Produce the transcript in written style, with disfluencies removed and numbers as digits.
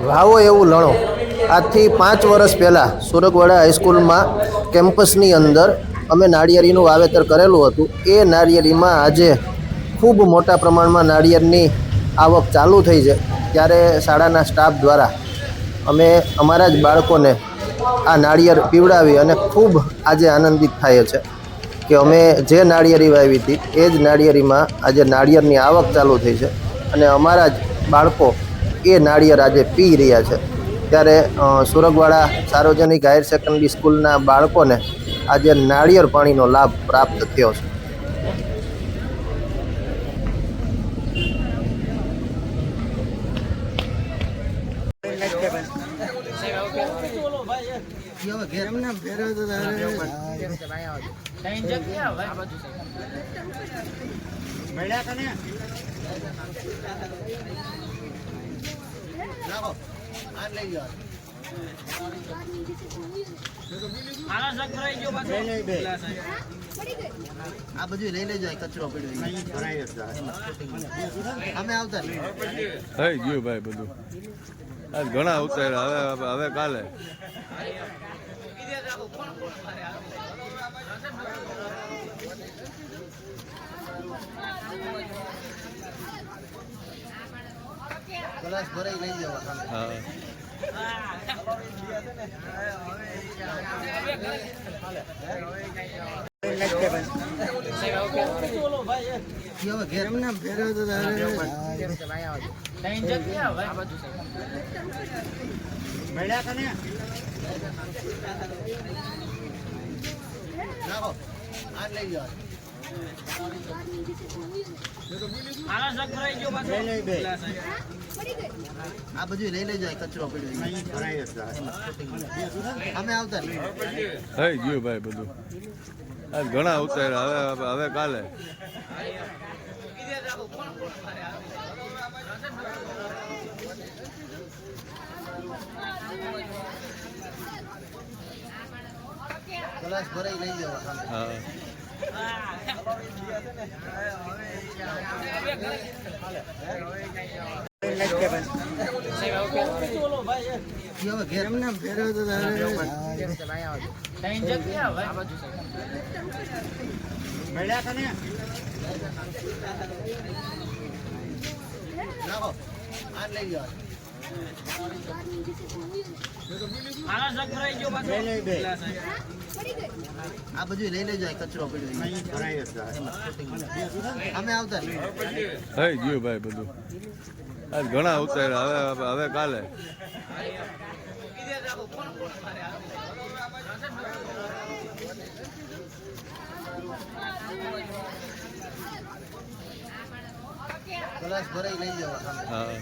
વાવો એવું લણો આજથી 5 વર્ષ પહેલાં સુરગવાડા હાઈસ્કૂલમાં કેમ્પસની અંદર અમે નાળિયેરીનું વાવેતર કરેલું હતું. એ નાળિયેરીમાં આજે ખૂબ મોટા પ્રમાણમાં નાળિયેરની આવક ચાલુ થઈ છે. ત્યારે શાળાના સ્ટાફ દ્વારા અમે અમારા જ બાળકોને આ નાળિયેર પીવડાવી અને ખૂબ આજે આનંદિત થાય છે કે અમે જે નાળિયેરી વાવી હતી એ જ નાળિયેરીમાં આજે નાળિયેરની આવક ચાલુ થઈ છે અને અમારા જ બાળકો એ નાળિયેર આજે પી રહ્યા છે. ત્યારે સુરગવાડા સાર્વજનિક હાયર સેકન્ડરી સ્કૂલના બાળકોને આજે નાળિયેર પાણીનો લાભ પ્રાપ્ત થયો છે. આ બધું લઈ લેજો, કચરો પડ્યો અમે આવતા થઈ ગયું ભાઈ બધું. આજ ઘણા ઉતાર્યા, હવે કાલે ગ્લાસ ભરાઈ લઈ જવા. હા આ બધું લઈ લેજો, કચરો પડ્યો અમે આવતા થઈ ગયું ભાઈ બધું. આજ ઘણા ઉતાર્યા, હવે કાલે ગ્લાસ ભરાઈ લઈ જવા. હા આ બધું લઈ લેજો, કચરો પડ્યો અમે આવતા થઈ ગયું ભાઈ બધું. આજ ઘણા ઉતાર્યા, હવે કાલે ગ્લાસ ભરાઈ લઈ જવા. હા